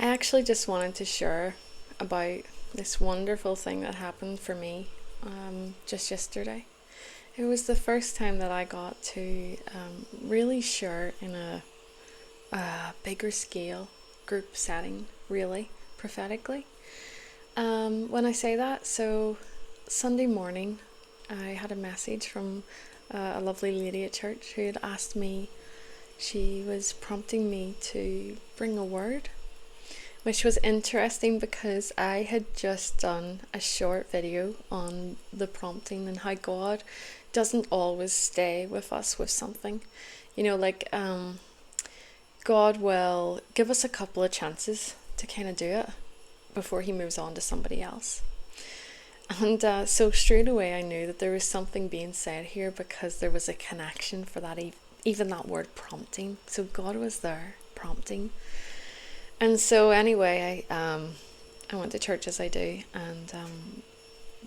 I actually just wanted to share about this wonderful thing that happened for me just yesterday. It was the first time that I got to really share in a bigger scale group setting, really, prophetically. When I say that, so Sunday morning, I had a message from a lovely lady at church who had asked me, she was prompting me to bring a word, which was interesting because I had just done a short video on the prompting and how God doesn't always stay with us with something. You know, God will give us a couple of chances to kind of do it before he moves on to somebody else. And so straight away I knew that there was something being said here because there was a connection for that, even that word prompting. So God was there prompting. And so anyway, I went to church as I do, and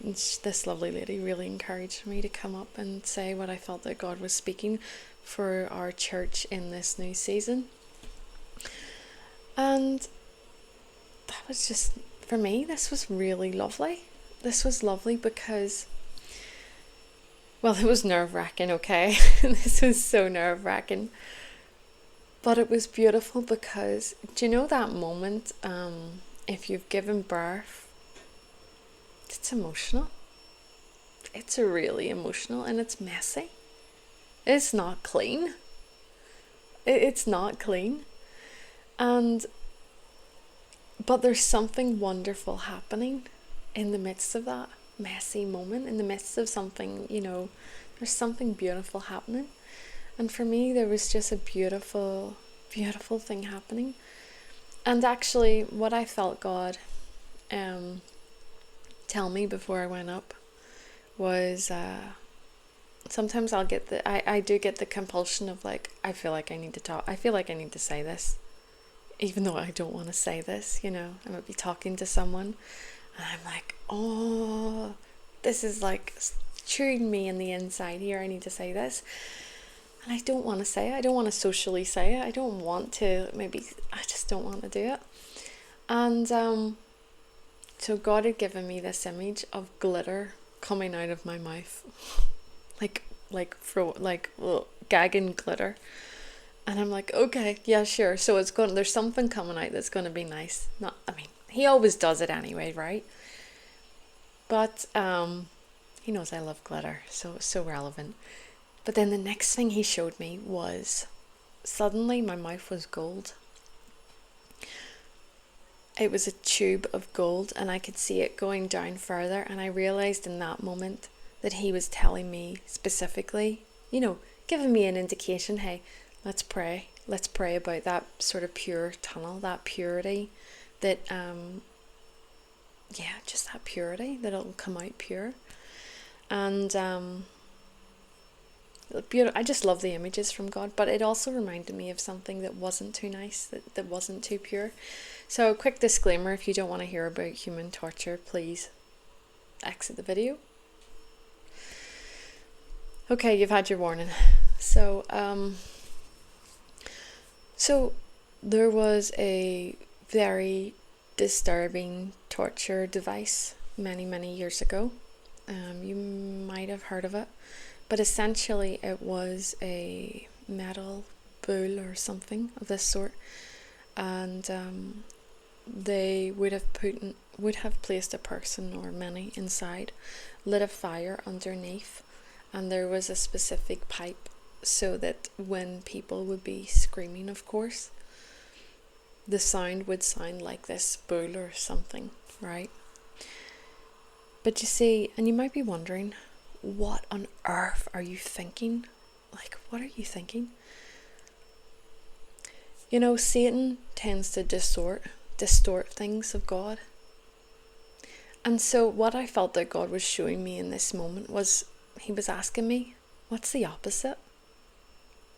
this lovely lady really encouraged me to come up and say what I felt that God was speaking for our church in this new season. And that was just, for me, this was really lovely. This was lovely because, well, it was nerve-wracking, okay? This was so nerve-wracking. But it was beautiful because, do you know that moment, if you've given birth, it's emotional. It's really emotional and it's messy. It's not clean. It's not clean. But there's something wonderful happening in the midst of that messy moment, in the midst of something, there's something beautiful happening. And for me, there was just a beautiful, beautiful thing happening. And actually, what I felt God tell me before I went up was sometimes I do get the compulsion of I feel like I need to talk. I feel like I need to say this, even though I don't want to say this, I might be talking to someone and I'm like, oh, this is chewing me in the inside here. I need to say this. And I don't want to say it. I don't want to socially say it. I don't want to, I just don't want to do it. And so God had given me this image of glitter coming out of my mouth. Gagging glitter. And I'm like, okay, yeah, sure. So there's something coming out that's going to be nice. He always does it anyway, right? But he knows I love glitter, so it's so relevant. But then the next thing he showed me was suddenly my mouth was gold. It was a tube of gold and I could see it going down further, and I realised in that moment that he was telling me specifically, giving me an indication, hey, let's pray about that sort of pure tunnel, that purity, that just that purity, that it'll come out pure. And I just love the images from God, but it also reminded me of something that wasn't too nice, that wasn't too pure. So quick disclaimer, if you don't want to hear about human torture, please exit the video. Okay, you've had your warning. So there was a very disturbing torture device many, many years ago. You might have heard of it. But essentially it was a metal bull or something of this sort, and they would have placed a person or many inside, lit a fire underneath, and there was a specific pipe so that when people would be screaming, of course, the sound would sound like this bull or something, right? But you see, and you might be wondering, what on earth are you thinking? What are you thinking? Satan tends to distort things of God. And so what I felt that God was showing me in this moment was, he was asking me, what's the opposite?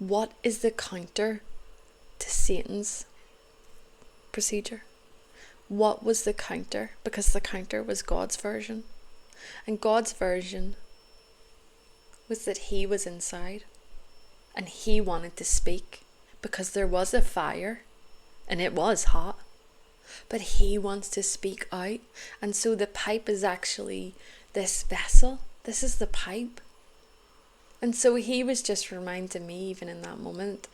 What is the counter to Satan's procedure? What was the counter? Because the counter was God's version. And God's version was that he was inside and he wanted to speak because there was a fire and it was hot. but he wants to speak out. And so the pipe is actually this vessel. This is the pipe. And so he was just reminding me, even in that moment,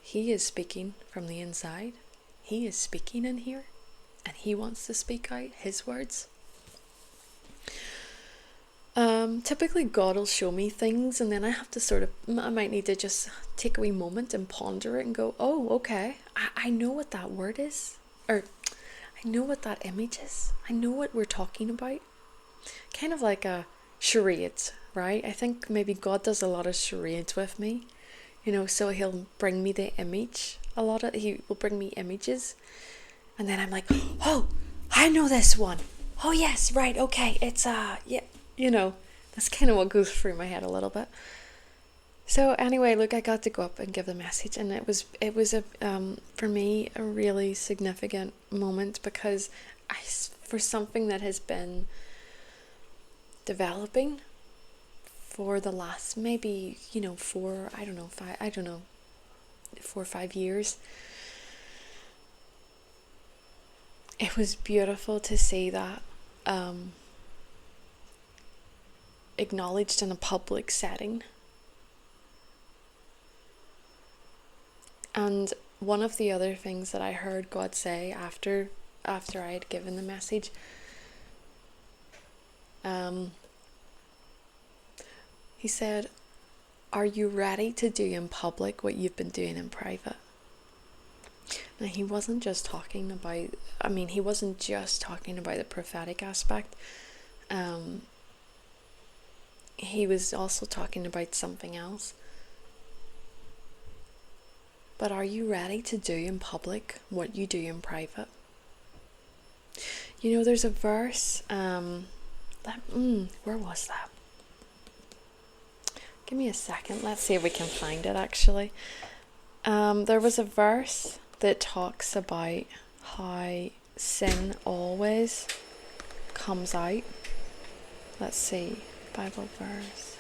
he is speaking from the inside. He is speaking in here, and he wants to speak out his words. Typically God will show me things, and then I have to I might need to just take a wee moment and ponder it and go, oh, okay, I know what that word is, or I know what that image is. I know what we're talking about. Kind of like a charades, right? I think maybe God does a lot of charades with me, so he'll bring me the image. He will bring me images, and then I'm like, oh, I know this one. Oh yes, right, okay, it's yeah, that's kind of what goes through my head a little bit. So anyway, look, I got to go up and give the message, and it was a for me a really significant moment, because for something that has been developing for the last maybe 4 or 5 years. It was beautiful to see that acknowledged in a public setting. And one of the other things that I heard God say after I had given the message, he said, are you ready to do in public what you've been doing in private? Now, he wasn't just talking about the prophetic aspect. He was also talking about something else. But are you ready to do in public what you do in private? There's a verse, where was that? Give me a second. Let's see if we can find it, actually. There was a verse that talks about how sin always comes out. Let's see. Bible verse.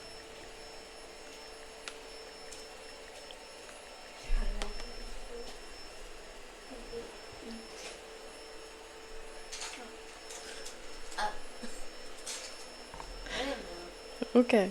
Okay.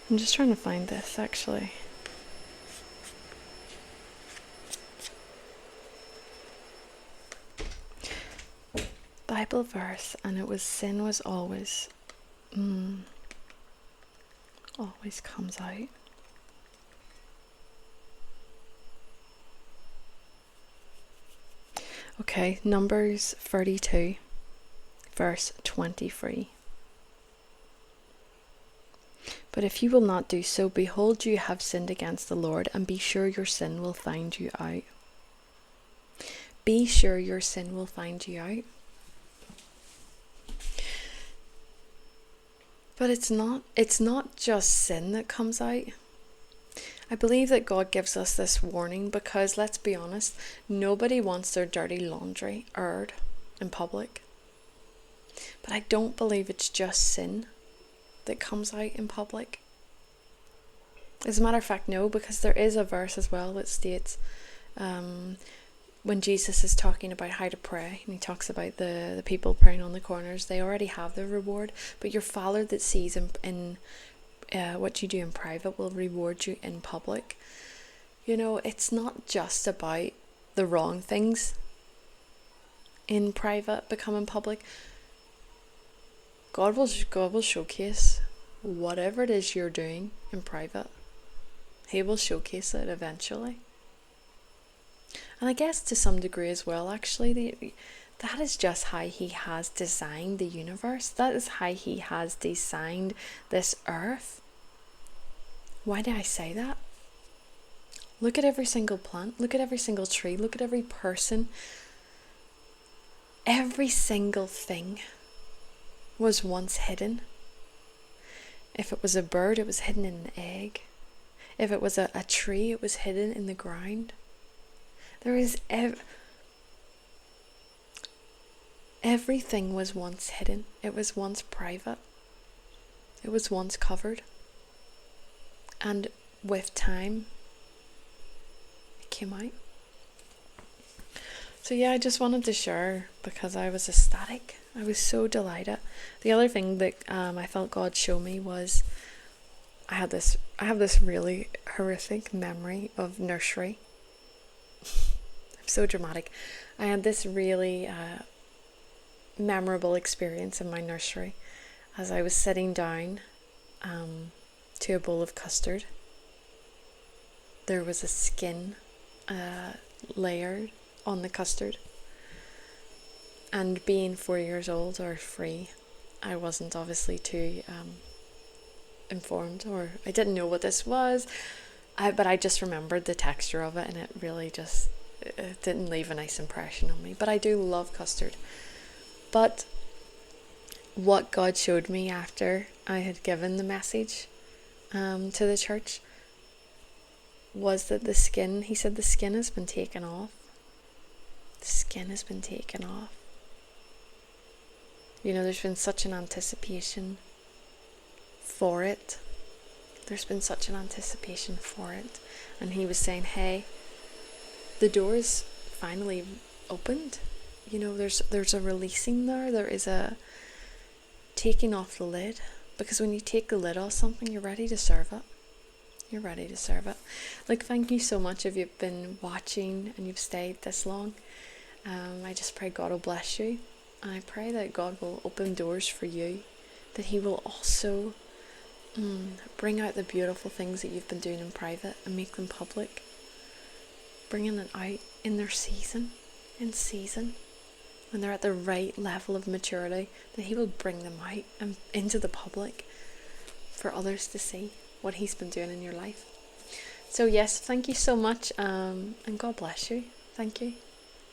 I'm just trying to find this, actually. Bible verse, and it was, sin was always comes out. Okay, Numbers 32, verse 23. But if you will not do so, behold, you have sinned against the Lord, and be sure your sin will find you out. Be sure your sin will find you out. But it's not just sin that comes out. I believe that God gives us this warning because, let's be honest, nobody wants their dirty laundry aired in public. But I don't believe it's just sin that comes out in public. As a matter of fact, no, because there is a verse as well that states, when Jesus is talking about how to pray, and he talks about the people praying on the corners, they already have their reward, but your Father that sees in what you do in private will reward you in public. It's not just about the wrong things in private becoming public. God will showcase whatever it is you're doing in private. He will showcase it eventually. And I guess to some degree as well, actually, that is just how he has designed the universe. That is how he has designed this earth. Why do I say that? Look at every single plant. Look at every single tree. Look at every person. Every single thing was once hidden. If it was a bird, it was hidden in an egg. If it was a tree, it was hidden in the ground. There is everything was once hidden. It was once private. It was once covered. And with time, it came out. So yeah, I just wanted to share because I was ecstatic. I was so delighted. The other thing that I felt God show me was I have this really horrific memory of nursery. I'm so dramatic. I had this really memorable experience in my nursery as I was sitting down to a bowl of custard. There was a skin layer on the custard, and being 4 years old or 3, I wasn't obviously too informed, or I didn't know what this was, but I just remembered the texture of it, and it really just it didn't leave a nice impression on me. But I do love custard. But what God showed me after I had given the message to the church was that the skin, he said, the skin has been taken off. The skin has been taken off. You know, there's been such an anticipation for it. There's been such an anticipation for it. And he was saying, hey, the door's finally opened. You know, there's a releasing there. There is a taking off the lid. Because when you take the lid off something, you're ready to serve it. You're ready to serve it. Like, thank you so much if you've been watching and you've stayed this long. I just pray God will bless you. And I pray that God will open doors for you. That he will also bring out the beautiful things that you've been doing in private and make them public. Bringing it out in their season. In season. When they're at the right level of maturity. That he will bring them out and into the public. For others to see what he's been doing in your life. So yes, thank you so much, and God bless you. Thank you.